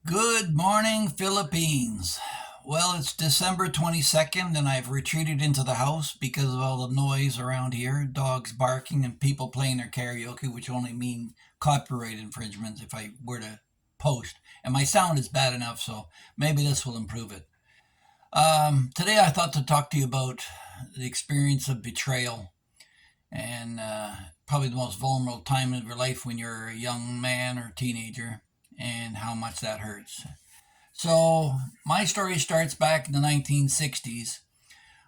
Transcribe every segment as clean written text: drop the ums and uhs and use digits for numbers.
Good morning, Philippines. Well, it's December 22nd, and I've retreated into the house because of all the noise around here dogs barking and people playing their karaoke, which only mean copyright infringements if I were to post. And my sound is bad enough, so maybe this will improve it. Today, I thought to talk to you about the experience of betrayal and probably the most vulnerable time of your life when you're a young man or teenager and how much that hurts. So my story starts back in the 1960s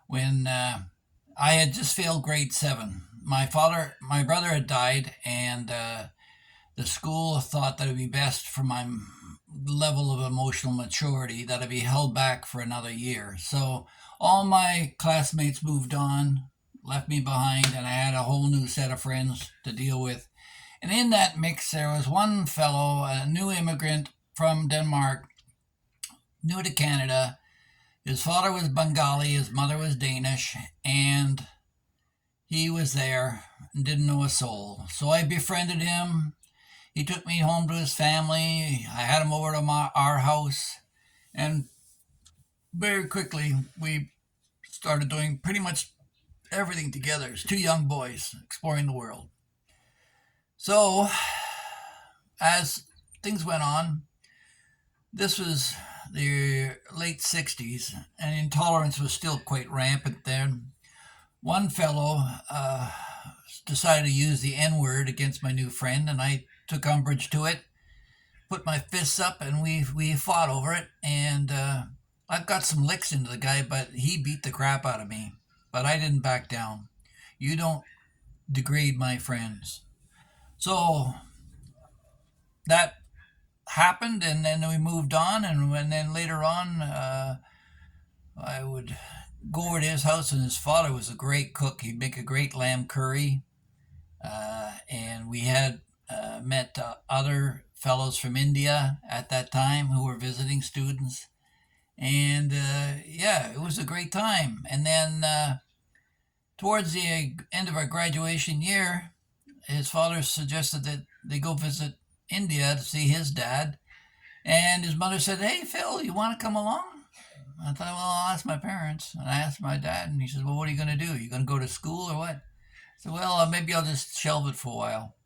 when I had just failed grade seven. My brother had died, and the school thought that it would be best for my level of emotional maturity that I'd be held back for another year. So all my classmates moved on, left me behind, and I had a whole new set of friends to deal with. And in that mix, there was one fellow, a new immigrant from Denmark, new to Canada. His father was Bengali, his mother was Danish, and he was there and didn't know a soul. So I befriended him. He took me home to his family. I had him over to our house, and very quickly we started doing pretty much everything together as two young boys exploring the world. So, as things went on, this was the late 60s, and intolerance was still quite rampant then. One fellow decided to use the N word against my new friend, and I took umbrage to it, put my fists up, and we fought over it. And I got some licks into the guy, but he beat the crap out of me. But I didn't back down. You don't degrade my friends. So that happened, and then we moved on, and then later on, I would go over to his house, and his father was a great cook. He'd make a great lamb curry, and we had met other fellows from India at that time who were visiting students, and yeah, it was a great time. And then towards the end of our graduation year, his father suggested that they go visit India to see his dad, and his mother said, "Hey, Phil, you want to come along?" I thought, well, I'll ask my parents. And I asked my dad, and he said, well, what are you going to do? Are you going to go to school or what? I said, well, maybe I'll just shelve it for a while,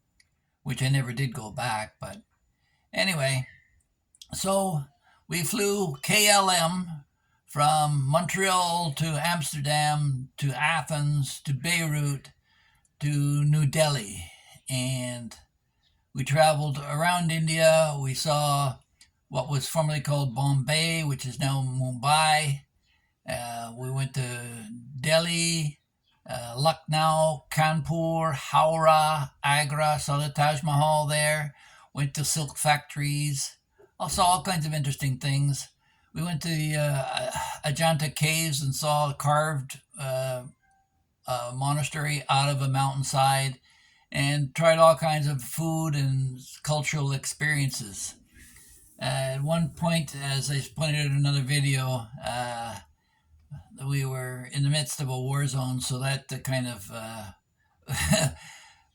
which I never did go back. But anyway, so we flew KLM from Montreal to Amsterdam to Athens to Beirut to New Delhi. And we traveled around India. We saw what was formerly called Bombay, which is now Mumbai. We went to Delhi, Lucknow, Kanpur, Howrah, Agra, saw the Taj Mahal there, went to silk factories, I saw all kinds of interesting things. We went to the Ajanta caves and saw a carved monastery out of a mountainside and tried all kinds of food and cultural experiences. At one point, as I pointed out in another video, we were in the midst of a war zone, so that kind of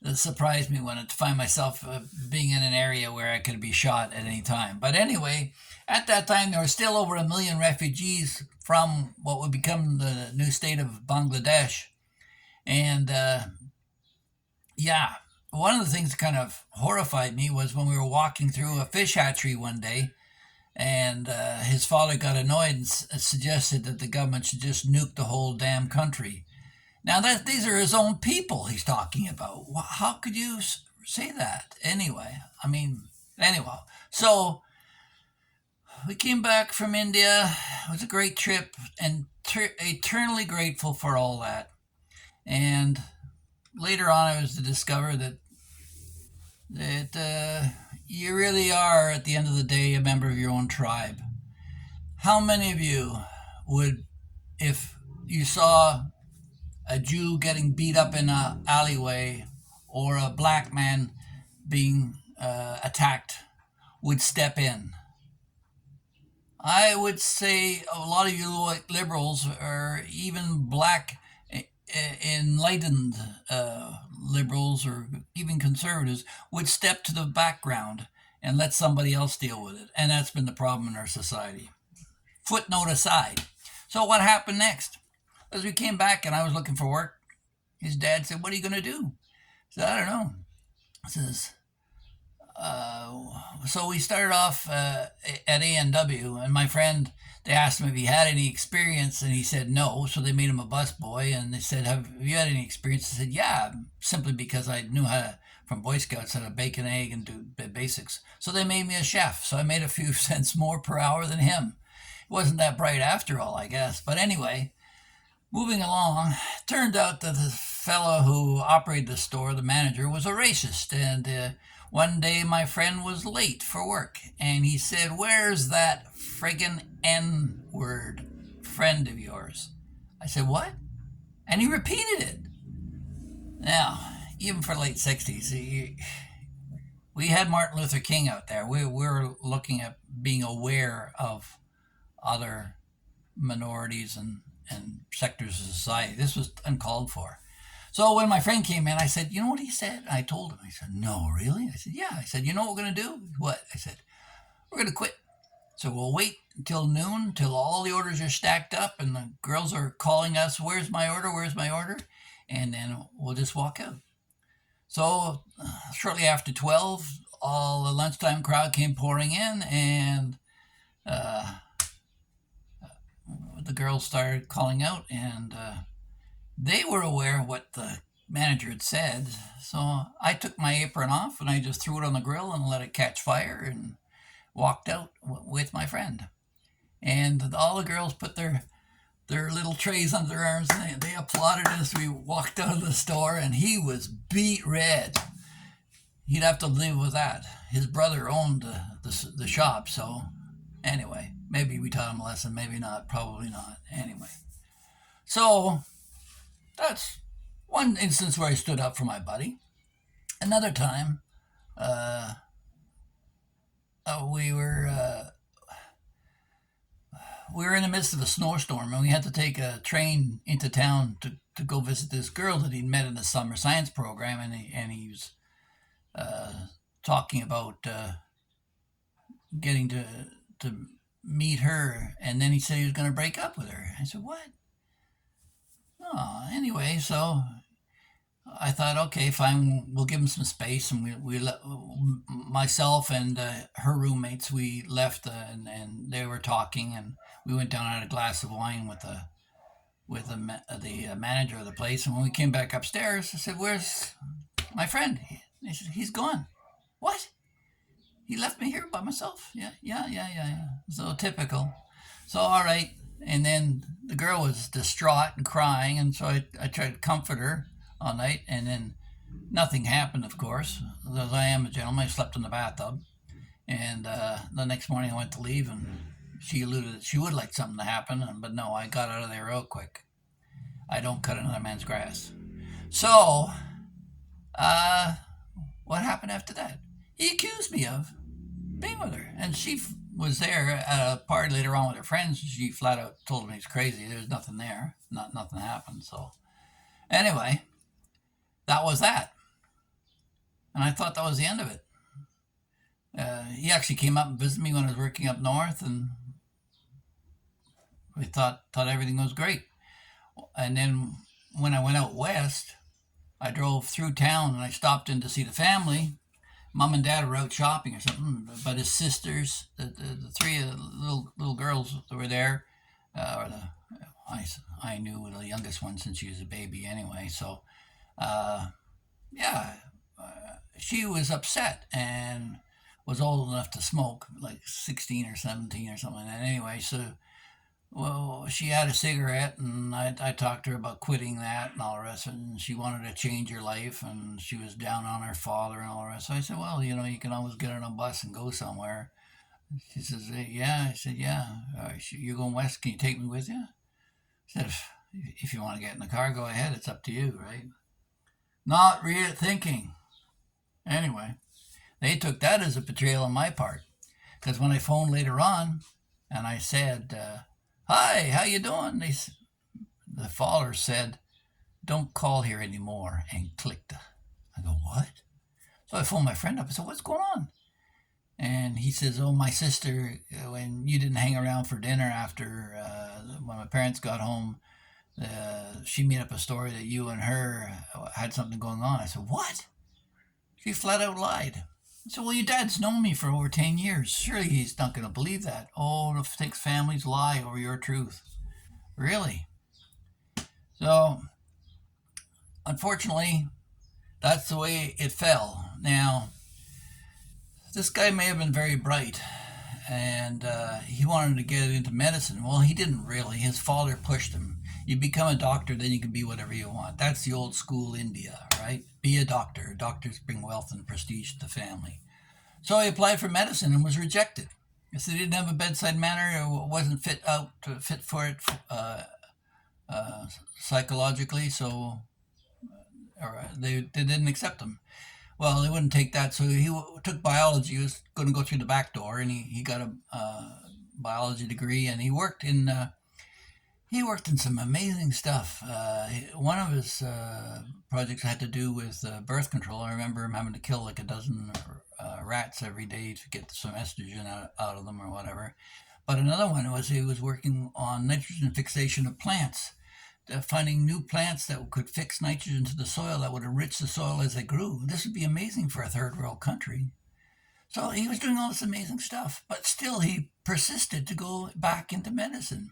that surprised me when I find myself being in an area where I could be shot at any time. But anyway, at that time there were still over 1 million refugees from what would become the new state of Bangladesh, and yeah, one of the things that kind of horrified me was when we were walking through a fish hatchery one day, and his father got annoyed and suggested that the government should just nuke the whole damn country. Now that these are his own people he's talking about. How could you say that? Anyway, I mean, anyway. So we came back from India. It was a great trip, and eternally grateful for all that. And later on, I was to discover that you really are, at the end of the day, a member of your own tribe. How many of you would, if you saw a Jew getting beat up in an alleyway or a black man being attacked, would step in? I would say a lot of you liberals, or even black enlightened liberals, or even conservatives, would step to the background and let somebody else deal with it. And that's been the problem in our society. Footnote aside. So what happened next? As we came back and I was looking for work, his dad said, "What are you going to do?" I said, "I don't know." He says, so we started off at A&W, and my friend, they asked him if he had any experience, and he said no. So they made him a busboy, and they said, "Have you had any experience?" I said, "Yeah," simply because I knew how to, from Boy Scouts, how to bake an egg and do basics. So they made me a chef. So I made a few cents more per hour than him. It wasn't that bright after all, I guess. But anyway, moving along, turned out that the fellow who operated the store, the manager, was a racist. And one day my friend was late for work, and he said, "Where's that friggin' N word friend of yours?" I said, "What?" And he repeated it. Now, even for late 60s, we had Martin Luther King out there. We were looking at being aware of other minorities and sectors of society. This was uncalled for. So when my friend came in, I said, "You know what he said?" I told him. I said, "No, really?" I said, "Yeah." I said, "You know what we're going to do?" "What?" I said, "We're going to quit. So we'll wait until noon, till all the orders are stacked up and the girls are calling us, 'Where's my order? Where's my order?' And then we'll just walk out." So shortly after 12, all the lunchtime crowd came pouring in, and uh, the girls started calling out, and they were aware of what the manager had said. So I took my apron off and I just threw it on the grill and let it catch fire and walked out with my friend. And all the girls put their little trays under their arms, and they applauded as we walked out of the store. And he was beat red. He'd have to live with that. His brother owned the shop, so anyway, maybe we taught him a lesson, maybe not, probably not. Anyway, so that's one instance where I stood up for my buddy. Another time, uh, we were we were in the midst of a snowstorm, and we had to take a train into town to go visit this girl that he'd met in the summer science program, and he was uh, talking about getting to meet her, and then he said he was going to break up with her. I said, "What?" Oh, anyway, so I thought, okay, fine, we'll give him some space, and myself and her roommates, we left, and they were talking, and we went down and had a glass of wine with the manager of the place, and when we came back upstairs, I said, "Where's my friend?" He said, "He's gone." "What? He left me here by myself?" "Yeah, yeah, yeah, yeah, yeah." So typical. So all right, and then the girl was distraught and crying, and so I tried to comfort her all night, and then nothing happened, of course. As I am a gentleman, I slept in the bathtub. And the next morning I went to leave, and she alluded that she would like something to happen, but no, I got out of there real quick. I don't cut another man's grass. So, uh, what happened after that? He accused me of being with her, and she was there at a party later on with her friends. She flat out told him he's crazy. There's nothing there. Nothing happened. So anyway, that was that, and I thought that was the end of it. He actually came up and visited me when I was working up north, and we thought everything was great. And then when I went out west, I drove through town and I stopped in to see the family. Mom and Dad were out shopping or something, but his sisters, the three little girls that were there, or I knew the youngest one since she was a baby anyway. So yeah, she was upset and was old enough to smoke, like 16 or 17 or something like that. Anyway, so well, she had a cigarette, and I talked to her about quitting that and all the rest of it. And she wanted to change her life, and she was down on her father and all the rest. So I said, "Well, you can always get on a bus and go somewhere." She says, "Yeah." I said, "Yeah. You're going west. Can you take me with you?" I said, "If you want to get in the car, go ahead. It's up to you, right?" Not really thinking. Anyway, they took that as a betrayal on my part, because when I phoned later on, and I said, "Hi, how you doing?" The father said, "Don't call here anymore," and clicked. I go, "What?" So I phoned my friend up. I said, "What's going on?" And he says, "Oh, my sister, when you didn't hang around for dinner after when my parents got home, she made up a story that you and her had something going on." I said, "What?" She flat out lied. I said, "Well, your dad's known me for over 10 years. Surely he's not going to believe that." "Oh, it takes families lie over your truth." Really? So, unfortunately, that's the way it fell. Now, this guy may have been very bright, and he wanted to get into medicine. Well, he didn't really. His father pushed him. You become a doctor, then you can be whatever you want. That's the old school India, right? Be a doctor. Doctors bring wealth and prestige to the family. So he applied for medicine and was rejected. Because he didn't have a bedside manner, or wasn't fit for it uh, psychologically, so they didn't accept him. Well, they wouldn't take that, so he took biology. He was going to go through the back door, and he got a biology degree, and he worked in some amazing stuff. One of his projects had to do with birth control. I remember him having to kill like a dozen rats every day to get some estrogen out of them or whatever. But another one was he was working on nitrogen fixation of plants, finding new plants that could fix nitrogen to the soil that would enrich the soil as they grew. This would be amazing for a third world country. So he was doing all this amazing stuff, but still he persisted to go back into medicine.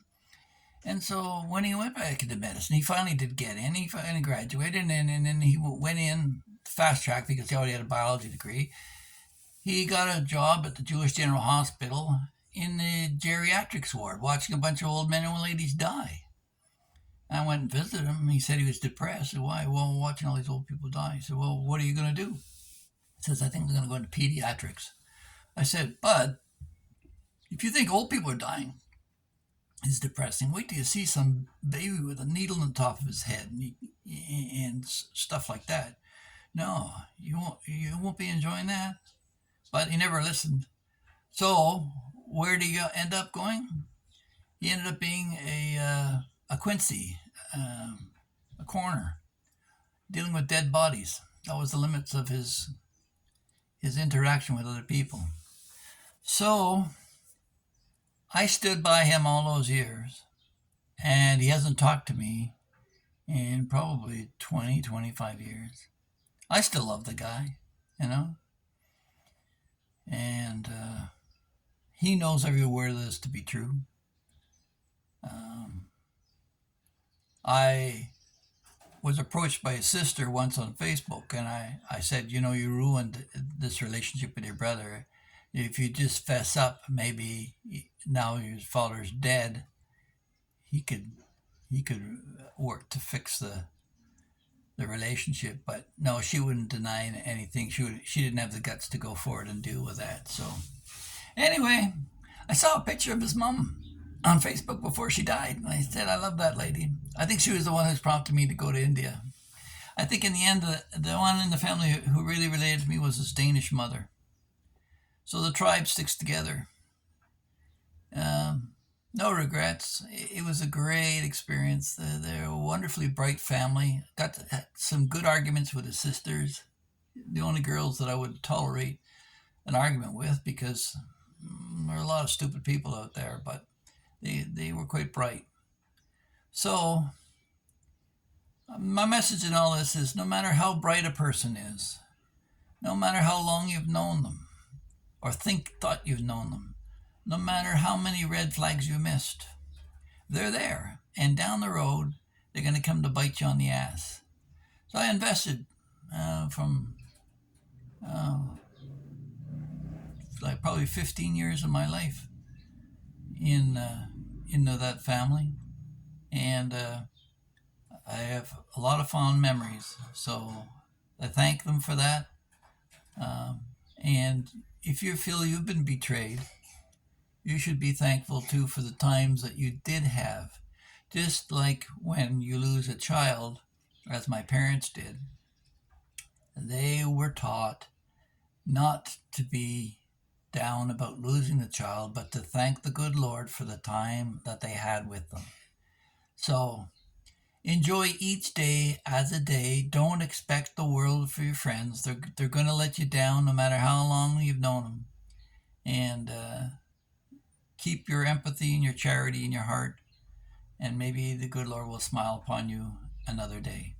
And so when he went back into medicine, he finally did get in. He finally graduated, and then he went in fast track because he already had a biology degree. He got a job at the Jewish General Hospital in the geriatrics ward, watching a bunch of old men and ladies die. I went and visited him. He said he was depressed. I said, "Why?" "Well, watching all these old people die." He said, "Well, what are you going to do?" He says, "I think I'm going to go into pediatrics." I said, "Bud, if you think old people are dying is depressing, wait till you see some baby with a needle on the top of his head and stuff like that. No, you won't be enjoying that." But he never listened. So where did he end up going? He ended up being a Quincy, a coroner, dealing with dead bodies. That was the limits of his interaction with other people. So I stood by him all those years, and he hasn't talked to me in probably 20, 25 years. I still love the guy, you know, and he knows every word of this to be true. Um, I was approached by his sister once on Facebook, and I said, "You ruined this relationship with your brother. If you just fess up, maybe now your father's dead, he could he could work to fix the relationship." But no, she wouldn't deny anything. She didn't have the guts to go forward and deal with that. So anyway, I saw a picture of his mom on Facebook before she died, and I said, "I love that lady." I think she was the one who's prompted me to go to India. I think in the end, the one in the family who really related to me was his Danish mother. So the tribe sticks together. No regrets. It was a great experience. They're a wonderfully bright family. Got some good arguments with his sisters. The only girls that I would tolerate an argument with, because there are a lot of stupid people out there, but they were quite bright. So my message in all this is, no matter how bright a person is, no matter how long you've known them or thought you've known them, no matter how many red flags you missed, they're there. And down the road, they're going to come to bite you on the ass. So I invested from uh, like probably 15 years of my life in into that family, and I have a lot of fond memories. So I thank them for that. Um, and if you feel you've been betrayed, you should be thankful too for the times that you did have. Just like when you lose a child, as my parents did, they were taught not to be down about losing the child, but to thank the good Lord for the time that they had with them. So enjoy each day as a day. Don't expect the world for your friends. They're going to let you down no matter how long you've known them. and keep your empathy and your charity in your heart, and maybe the good Lord will smile upon you another day.